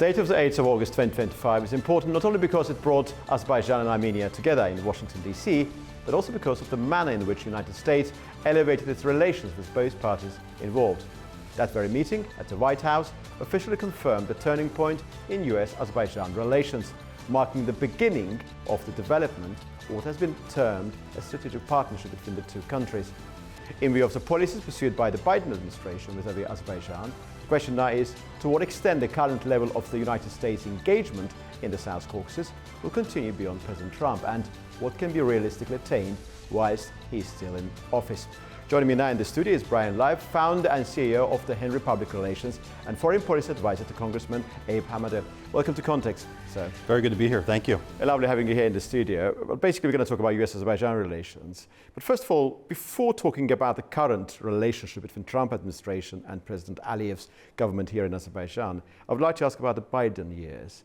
The date of the 8th of August 2025 is important not only because it brought Azerbaijan and Armenia together in Washington, D.C., but also because of the manner in which the United States elevated its relations with both parties involved. That very meeting at the White House officially confirmed the turning point in US-Azerbaijan relations, marking the beginning of the development of what has been termed a strategic partnership between the two countries. In view of the policies pursued by the Biden administration with Azerbaijan, the question now is to what extent the current level of the United States engagement in the South Caucasus will continue beyond President Trump, and what can be realistically attained whilst he's still in office. Joining me now in the studio is Brian Live, founder and CEO of the Henry Public Relations and Foreign Policy Advisor to Congressman Abe Hamadeh. Welcome to Context, sir. Very good to be here. Thank you. Lovely having you here in the studio. Well, basically, we're going to talk about US-Azerbaijan relations. But first of all, before talking about the current relationship between Trump administration and President Aliyev's government here in Azerbaijan, I would like to ask about the Biden years.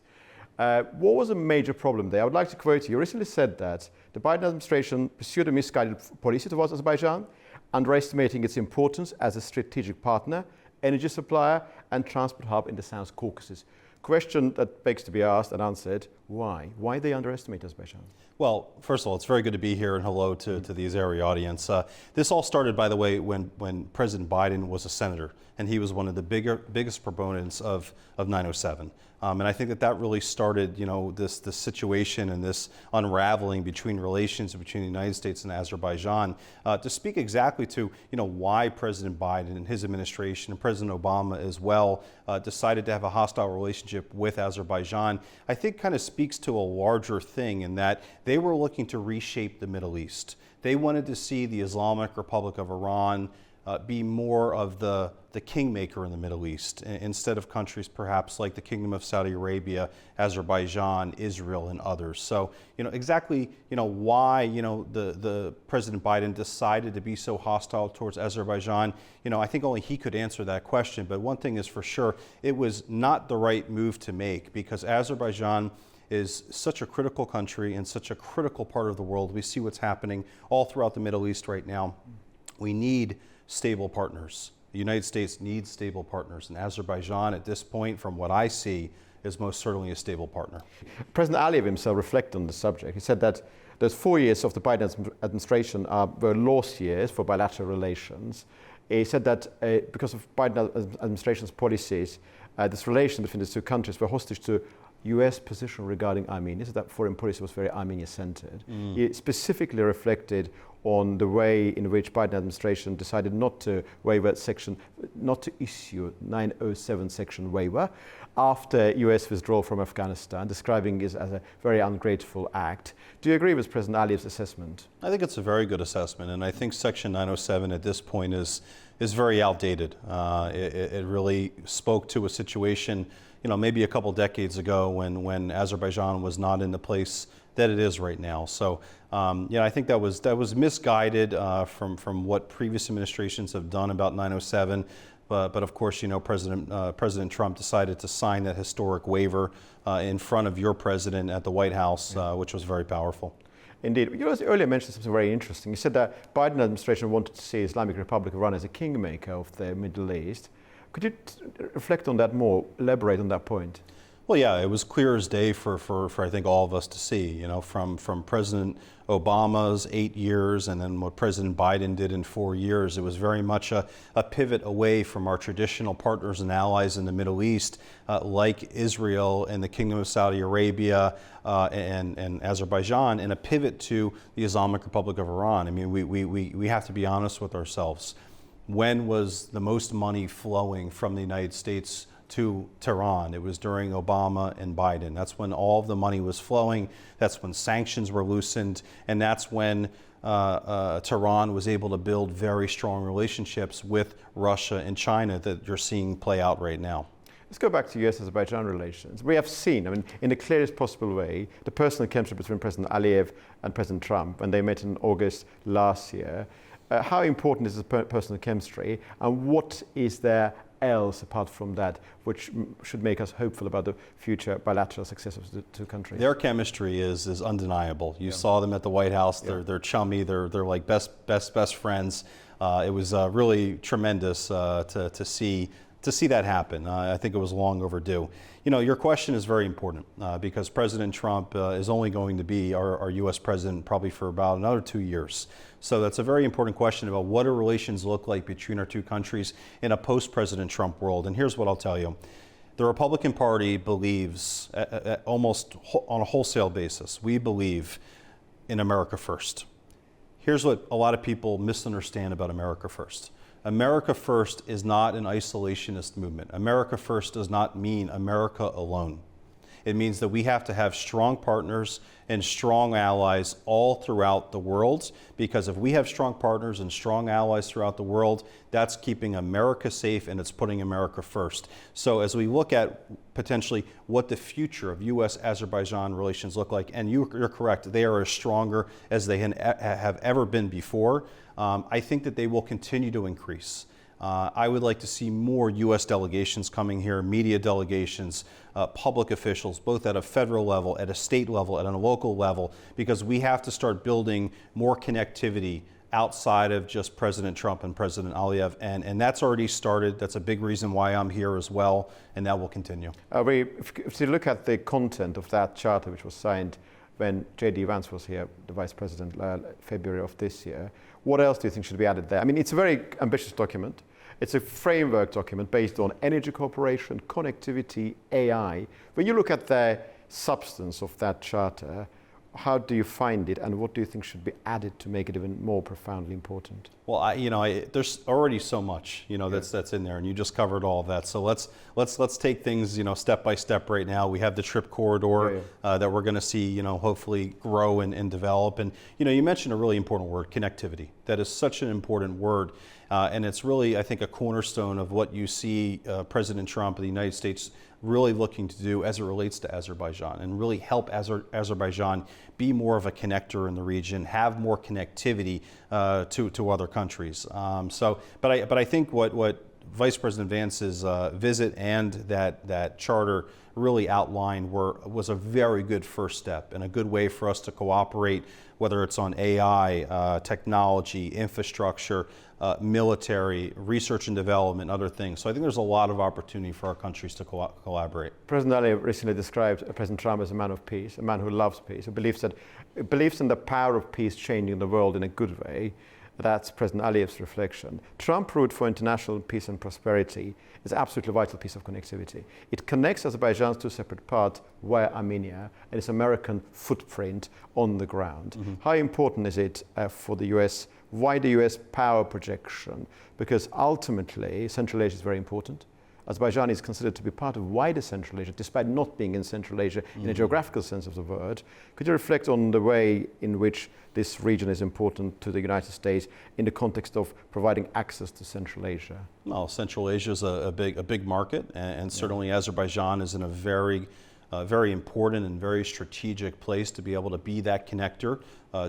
What was a major problem there? I would like to quote you. You recently said that the Biden administration pursued a misguided policy towards Azerbaijan, underestimating its importance as a strategic partner, energy supplier, and transport hub in the South Caucasus. Question that begs to be asked and answered: why? Why they underestimate Azerbaijan? Well, first of all, it's very good to be here, and hello to the Azeri audience. This all started, by the way, when President Biden was a senator, and he was one of the biggest proponents of 907. And I think that really started, this situation and this unraveling between relations between the United States and Azerbaijan. To speak exactly to, why President Biden and his administration and President Obama as well decided to have a hostile relationship with Azerbaijan, I think kind of speaks to a larger thing in that they were looking to reshape the Middle East. They wanted to see the Islamic Republic of Iran be more of the kingmaker in the Middle East, instead of countries perhaps like the Kingdom of Saudi Arabia, Azerbaijan, Israel, and others. So, exactly, why, the President Biden decided to be so hostile towards Azerbaijan, I think only he could answer that question. But one thing is for sure, it was not the right move to make, because Azerbaijan is such a critical country and such a critical part of the world. We see what's happening all throughout the Middle East right now. We need stable partners. The United States needs stable partners, and Azerbaijan at this point, from what I see, is most certainly a stable partner. President Aliyev himself reflected on the subject. He said that those 4 years of the Biden administration were lost years for bilateral relations. He said that because of Biden administration's policies, this relation between the two countries were hostage to US position regarding Armenia, so that foreign policy was very Armenia-centered. He specifically reflected on the way in which Biden administration decided not to issue 907 section waiver after US withdrawal from Afghanistan, describing it as a very ungrateful act. Do you agree with President Aliyev's assessment? I think it's a very good assessment, and I think Section 907 at this point is very outdated. It really spoke to a situation, maybe a couple decades ago when Azerbaijan was not in the place that it is right now. So, I think that was misguided from what previous administrations have done about 907. But of course, President Trump decided to sign that historic waiver in front of your president at the White House, which was very powerful. Indeed. You earlier mentioned something very interesting. You said that Biden administration wanted to see Islamic Republic of Iran as a kingmaker of the Middle East. Could you reflect on that more, elaborate on that point? Well, yeah, it was clear as day for I think all of us to see, from President Obama's 8 years and then what President Biden did in 4 years. It was very much a pivot away from our traditional partners and allies in the Middle East, like Israel and the Kingdom of Saudi Arabia and Azerbaijan, and a pivot to the Islamic Republic of Iran. I mean, we have to be honest with ourselves. When was the most money flowing from the United States to Tehran? It was during Obama and Biden. That's when all of the money was flowing. That's when sanctions were loosened. And that's when Tehran was able to build very strong relationships with Russia and China that you're seeing play out right now. Let's go back to US-Azerbaijan relations. We have seen, in the clearest possible way, the personal chemistry between President Aliyev and President Trump when they met in August last year. How important is the personal chemistry, and what is there else apart from that which should make us hopeful about the future bilateral success of the two countries? Their chemistry is undeniable. You saw them at the White House. They're chummy. They're like best friends. It was really tremendous to see to see that happen. I think it was long overdue. You know, your question is very important because President Trump is only going to be our U.S. president probably for about another 2 years. So that's a very important question about what do relations look like between our two countries in a post-President Trump world. And here's what I'll tell you. The Republican Party believes, almost on a wholesale basis, we believe in America first. Here's what a lot of people misunderstand about America first. America first is not an isolationist movement. America first does not mean America alone. It means that we have to have strong partners and strong allies all throughout the world, because if we have strong partners and strong allies throughout the world, that's keeping America safe and it's putting America first. So as we look at potentially what the future of U.S.-Azerbaijan relations look like, and you're correct, they are as stronger as they have ever been before, I think that they will continue to increase. I would like to see more U.S. delegations coming here, media delegations, public officials, both at a federal level, at a state level, at a local level, because we have to start building more connectivity outside of just President Trump and President Aliyev, and that's already started. That's a big reason why I'm here as well, and that will continue. If you look at the content of that charter, which was signed when J.D. Vance was here, the Vice President, February of this year, what else do you think should be added there? I mean, it's a very ambitious document. It's a framework document based on energy cooperation, connectivity, AI. When you look at the substance of that charter, how do you find it, and what do you think should be added to make it even more profoundly important? Well, there's already so much, that's in there, and you just covered all of that. So let's take things, step by step right now. We have the trip corridor that we're going to see, hopefully grow and develop. And you mentioned a really important word, connectivity. That is such an important word, and it's really, I think, a cornerstone of what you see President Trump of the United States really looking to do as it relates to Azerbaijan, and really help Azerbaijan be more of a connector in the region, have more connectivity to other countries. But I think what Vice President Vance's visit and that charter really outlined was a very good first step and a good way for us to cooperate, whether it's on AI, technology, infrastructure, military, research and development, other things. So I think there's a lot of opportunity for our countries to collaborate. President Aliyev recently described President Trump as a man of peace, a man who loves peace, who believes in the power of peace changing the world in a good way. That's President Aliyev's reflection. Trump route for international peace and prosperity is absolutely vital piece of connectivity. It connects Azerbaijan's two separate parts via Armenia and its American footprint on the ground. Mm-hmm. How important is it for the US, wider US power projection? Because ultimately, Central Asia is very important. Azerbaijan is considered to be part of wider Central Asia, despite not being in Central Asia in a geographical sense of the word. Could you reflect on the way in which this region is important to the United States in the context of providing access to Central Asia? Well, Central Asia is a big market, and certainly Azerbaijan is in a very important and very strategic place to be able to be that connector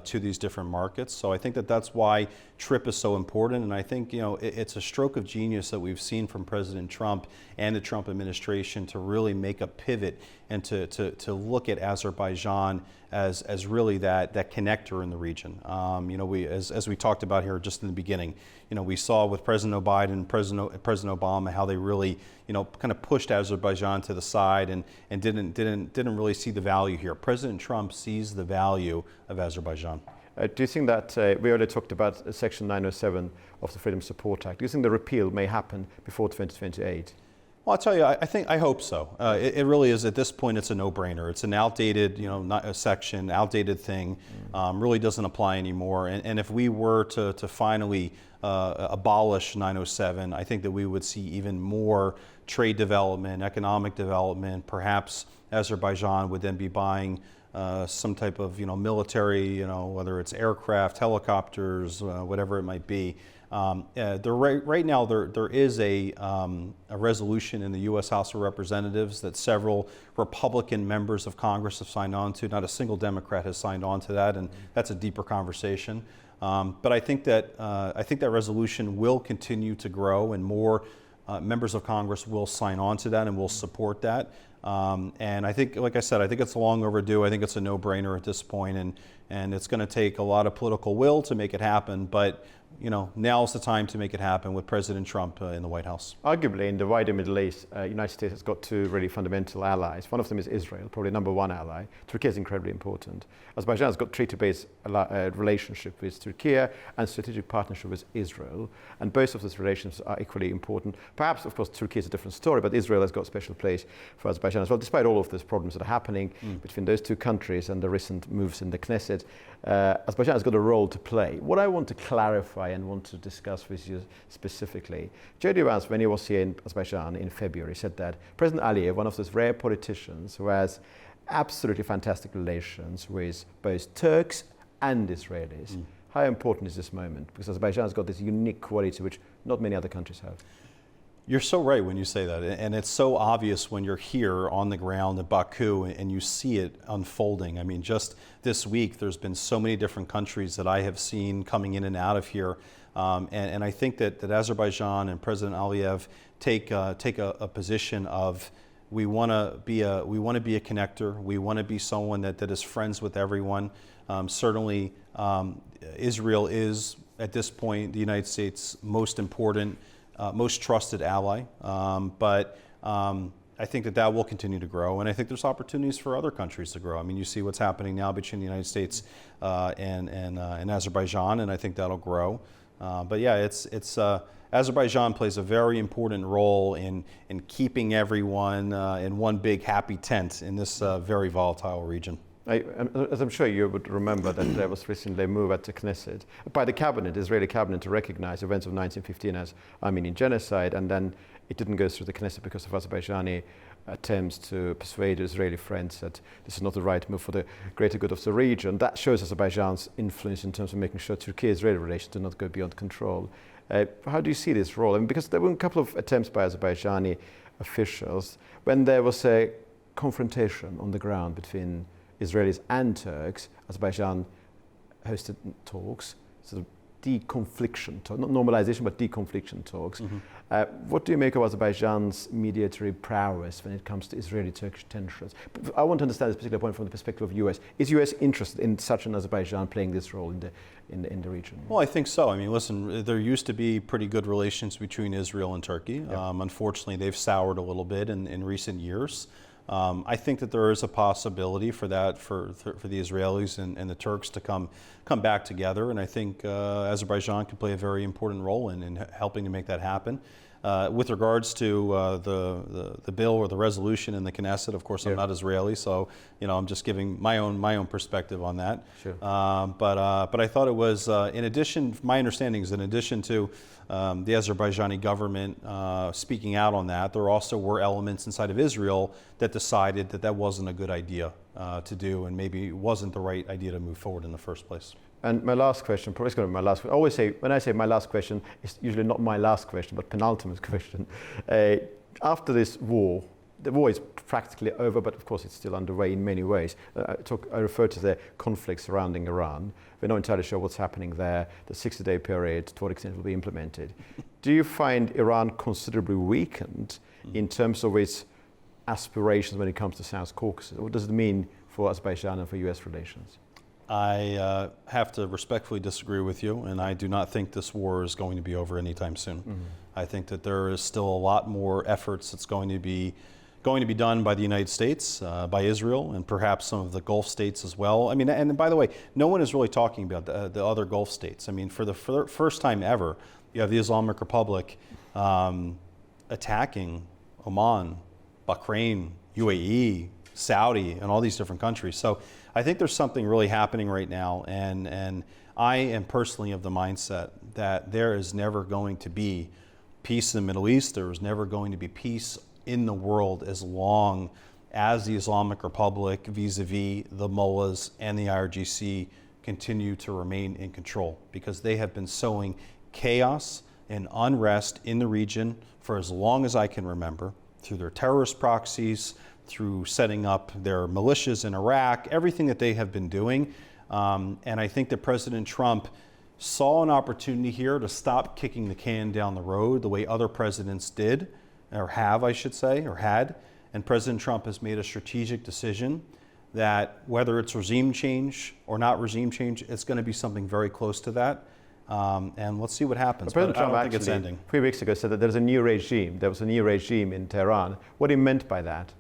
to these different markets. So I think that's why TRIP is so important, and I think it's a stroke of genius that we've seen from President Trump and the Trump administration to really make a pivot and to look at Azerbaijan as really that connector in the region. As we talked about here just in the beginning, we saw with President Biden and President Obama how they really kind of pushed Azerbaijan to the side and didn't really see the value here. President Trump sees the value of Azerbaijan. Do you think that, we already talked about Section 907 of the Freedom Support Act, do you think the repeal may happen before 2028? Well, I'll tell you, I hope so. It really is, at this point, it's a no-brainer. It's an outdated, not a section, outdated thing, really doesn't apply anymore. And if we were to finally abolish 907, I think that we would see even more trade development, economic development. Perhaps Azerbaijan would then be buying some type of military, whether it's aircraft, helicopters, whatever it might be. Right now there is a resolution in the U.S. House of Representatives that several Republican members of Congress have signed on to. Not a single Democrat has signed on to that, and that's a deeper conversation. But I think that resolution will continue to grow, and more members of Congress will sign on to that and will support that. And I think, like I said, I think it's long overdue. I think it's a no-brainer at this point, and it's going to take a lot of political will to make it happen. But now's the time to make it happen with President Trump in the White House. Arguably, in the wider Middle East, United States has got two really fundamental allies. One of them is Israel, probably number one ally. Turkey is incredibly important. Azerbaijan has got treaty-based relationship with Turkey and strategic partnership with Israel, and both of these relations are equally important. Perhaps, of course, Turkey is a different story, but Israel has got a special place for Azerbaijan as well, despite all of these problems that are happening between those two countries and the recent moves in the Knesset. Azerbaijan has got a role to play. What I want to clarify and want to discuss with you specifically, J.D. Vance, when he was here in Azerbaijan in February, said that President Aliyev, one of those rare politicians who has absolutely fantastic relations with both Turks and Israelis. How important is this moment? Because Azerbaijan has got this unique quality which not many other countries have. You're so right when you say that, and it's so obvious when you're here on the ground at Baku and you see it unfolding. I mean, just this week, there's been so many different countries that I have seen coming in and out of here, and I think that Azerbaijan and President Aliyev take a position of we want to be a connector. We want to be someone that is friends with everyone. Certainly, Israel is at this point the United States' most important. Most trusted ally, but I think that will continue to grow, and I think there's opportunities for other countries to grow. I mean, you see what's happening now between the United States and Azerbaijan, and I think that'll grow. But yeah, it's Azerbaijan plays a very important role in keeping everyone in one big happy tent in this very volatile region. As I'm sure you would remember, that there was recently a move at the Knesset by the cabinet, Israeli cabinet, to recognize events of 1915 as Armenian genocide, and then it didn't go through the Knesset because of Azerbaijani attempts to persuade Israeli friends that this is not the right move for the greater good of the region. That shows Azerbaijan's influence in terms of making sure Turkey-Israeli relations do not go beyond control. How do you see this role? I mean, because there were a couple of attempts by Azerbaijani officials when there was a confrontation on the ground between Israelis and Turks. Azerbaijan hosted talks, sort of deconfliction, not normalization, but deconfliction talks. What do you make of Azerbaijan's mediatory prowess when it comes to Israeli-Turkish tensions? But I want to understand this particular point from the perspective of US. Is US interested in such an Azerbaijan playing this role in the region? Well, I think so. I mean, listen, there used to be pretty good relations between Israel and Turkey. Yeah. Unfortunately, they've soured a little bit in recent years. I think that there is a possibility for that for the Israelis and the Turks to come back together, and I think Azerbaijan can play a very important role in helping to make that happen. With regards to the bill or the resolution in the Knesset, of course, I'm not Israeli, so I'm just giving my own perspective on that. Sure. But I thought it was in addition. My understanding is in addition to the Azerbaijani government speaking out on that, there also were elements inside of Israel that decided that wasn't a good idea to do, and maybe wasn't the right idea to move forward in the first place. And my last question, probably going to be my last question. I always say, when I say my last question, it's usually not my last question, but penultimate question. After this war, the war is practically over, but of course it's still underway in many ways. I refer to the conflict surrounding Iran. We're not entirely sure what's happening there, the 60-day period, to what extent it will be implemented. Do you find Iran considerably weakened in terms of its aspirations when it comes to South Caucasus? What does it mean for Azerbaijan and for US relations? I have to respectfully disagree with you, and I do not think this war is going to be over anytime soon. I think that there is still a lot more efforts that's going to be done by the United States, by Israel, and perhaps some of the Gulf states as well. I mean, and by the way, no one is really talking about the other Gulf states. I mean, for the first time ever, you have the Islamic Republic attacking Oman, Bahrain, UAE, Saudi, and all these different countries. So I think there's something really happening right now, and I am personally of the mindset that there is never going to be peace in the Middle East. There is never going to be peace in the world as long as the Islamic Republic, vis-a-vis the mullahs and the IRGC, continue to remain in control, because they have been sowing chaos and unrest in the region for as long as I can remember, through their terrorist proxies, through setting up their militias in Iraq, everything that they have been doing. And I think that President Trump saw an opportunity here to stop kicking the can down the road the way other presidents did, or have, I should say, or had. And President Trump has made a strategic decision that whether it's regime change or not regime change, it's going to be something very close to that. and let's see what happens. President But I Trump don't think it's actually, ending. 3 weeks ago, said that there's a new regime. There was a new regime in Tehran. What he meant by that?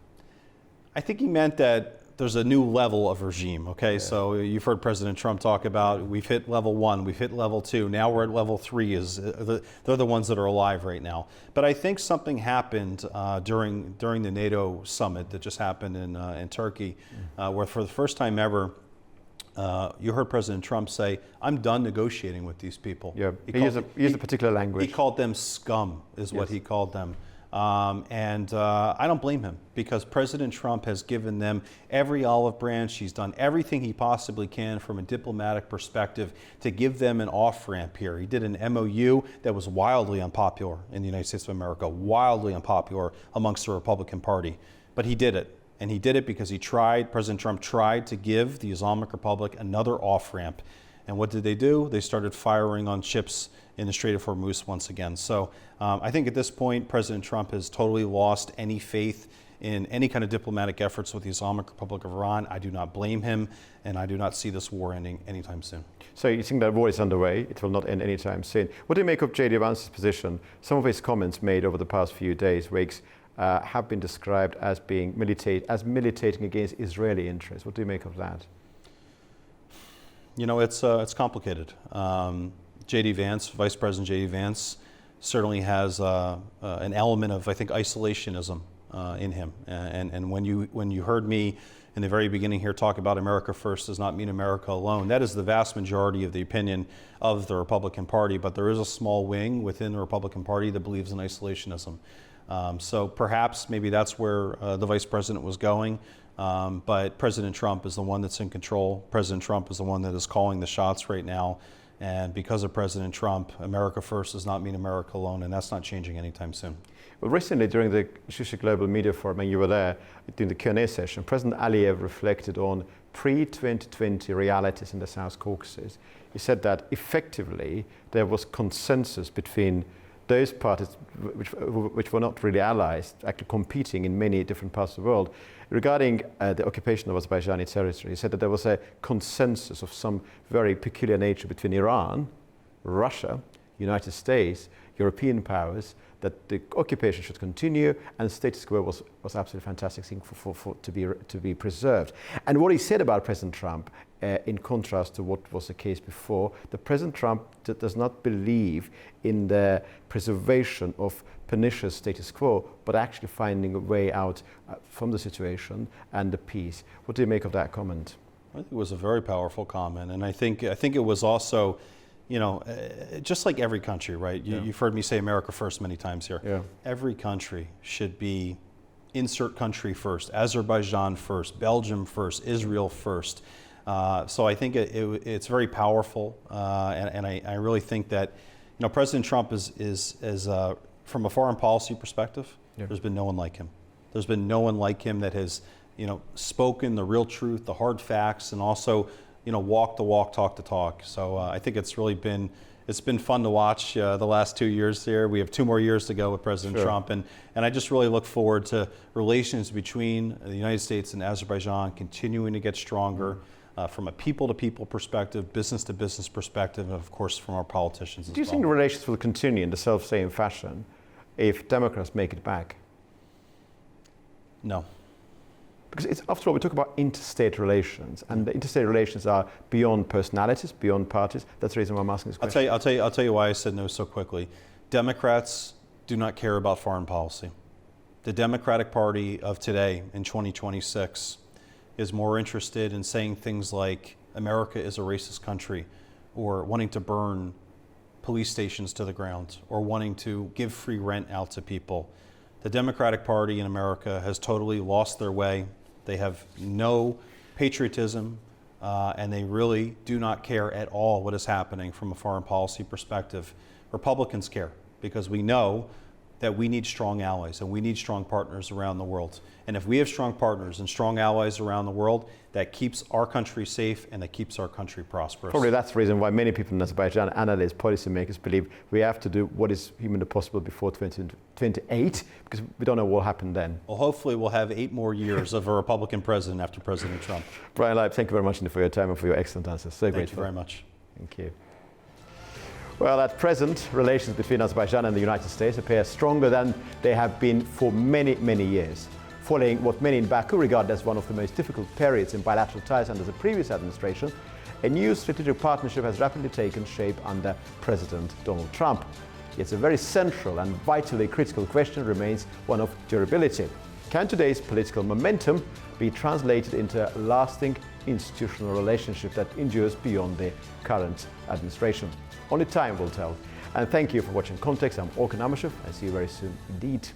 I think he meant that there's a new level of regime, okay? Yeah. So you've heard President Trump talk about we've hit level 1, we've hit level 2, now we're at level 3. They're the ones that are alive right now. But I think something happened during the NATO summit that just happened in Turkey, where for the first time ever, you heard President Trump say, I'm done negotiating with these people. Yeah, he used a particular language. He called them scum, is what he called them. I don't blame him, because President Trump has given them every olive branch. He's done everything he possibly can from a diplomatic perspective to give them an off-ramp here. He did an MOU that was wildly unpopular in the United States of America, wildly unpopular amongst the Republican Party. But he did it. And he did it because President Trump tried to give the Islamic Republic another off-ramp. And what did they do? They started firing on ships in the Strait of Hormuz once again. So I think at this point, President Trump has totally lost any faith in any kind of diplomatic efforts with the Islamic Republic of Iran. I do not blame him, and I do not see this war ending anytime soon. So you think that war is underway? It will not end anytime soon. What do you make of J.D. Vance's position? Some of his comments made over the past few days, weeks, have been described as being militating against Israeli interests. What do you make of that? You know, it's complicated. J.D. Vance, Vice President J.D. Vance, certainly has an element of, I think, isolationism in him. And when you heard me in the very beginning here talk about America first does not mean America alone, that is the vast majority of the opinion of the Republican Party. But there is a small wing within the Republican Party that believes in isolationism. So perhaps maybe that's where the Vice President was going. But President Trump is the one that's in control. President Trump is the one that is calling the shots right now. And because of President Trump, America first does not mean America alone, and that's not changing anytime soon. Well, recently during the Shisha Global Media Forum, and you were there during the Q&A session, President Aliyev reflected on pre-2020 realities in the South Caucasus. He said that effectively there was consensus between those parties which were not really allies, actually competing in many different parts of the world, regarding the occupation of Azerbaijani territory. He said that there was a consensus of some very peculiar nature between Iran, Russia, United States, European powers, that the occupation should continue, and status quo was absolutely fantastic thing to be preserved. And what he said about President Trump, in contrast to what was the case before, that President Trump does not believe in the preservation of pernicious status quo, but actually finding a way out from the situation and the peace. What do you make of that comment? I think it was a very powerful comment, and I think it was also, you know, just like every country, right? You've heard me say America first many times here. Yeah. Every country should be insert country first, Azerbaijan first, Belgium first, Israel first. So I think it's very powerful, and I really think that, you know, President Trump is from a foreign policy perspective, there's been no one like him. There's been no one like him that has, you know, spoken the real truth, the hard facts, and also, you know, walk the walk, talk the talk. So I think it's really been fun to watch the last 2 years here. We have 2 more years to go with President Trump, and I just really look forward to relations between the United States and Azerbaijan continuing to get stronger. From a people-to-people perspective, business-to-business perspective, and of course from our politicians as well. Do you think the relations will continue in the self-same fashion if Democrats make it back? No. Because after all, we talk about interstate relations, and the interstate relations are beyond personalities, beyond parties. That's the reason why I'm asking this question. I'll tell you why I said no so quickly. Democrats do not care about foreign policy. The Democratic Party of today in 2026 is more interested in saying things like America is a racist country, or wanting to burn police stations to the ground, or wanting to give free rent out to people. The Democratic Party in America has totally lost their way. They have no patriotism, and they really do not care at all what is happening from a foreign policy perspective. Republicans care, because we know that we need strong allies and we need strong partners around the world. And if we have strong partners and strong allies around the world, that keeps our country safe and that keeps our country prosperous. Probably that's the reason why many people in Azerbaijan, analysts, policymakers, believe we have to do what is humanly possible before 2028, because we don't know what will happen then. Well, hopefully we'll have 8 more years of a Republican president after President Trump. Brian Leib, thank you very much for your time and for your excellent answers. So Thank you very much. Thank you. Well, at present, relations between Azerbaijan and the United States appear stronger than they have been for many, many years. Following what many in Baku regard as one of the most difficult periods in bilateral ties under the previous administration, a new strategic partnership has rapidly taken shape under President Donald Trump. Yet a very central and vitally critical question remains one of durability. Can today's political momentum be translated into a lasting institutional relationship that endures beyond the current administration? Only time will tell. And thank you for watching Context. I'm Orkan Amashev. I see you very soon indeed.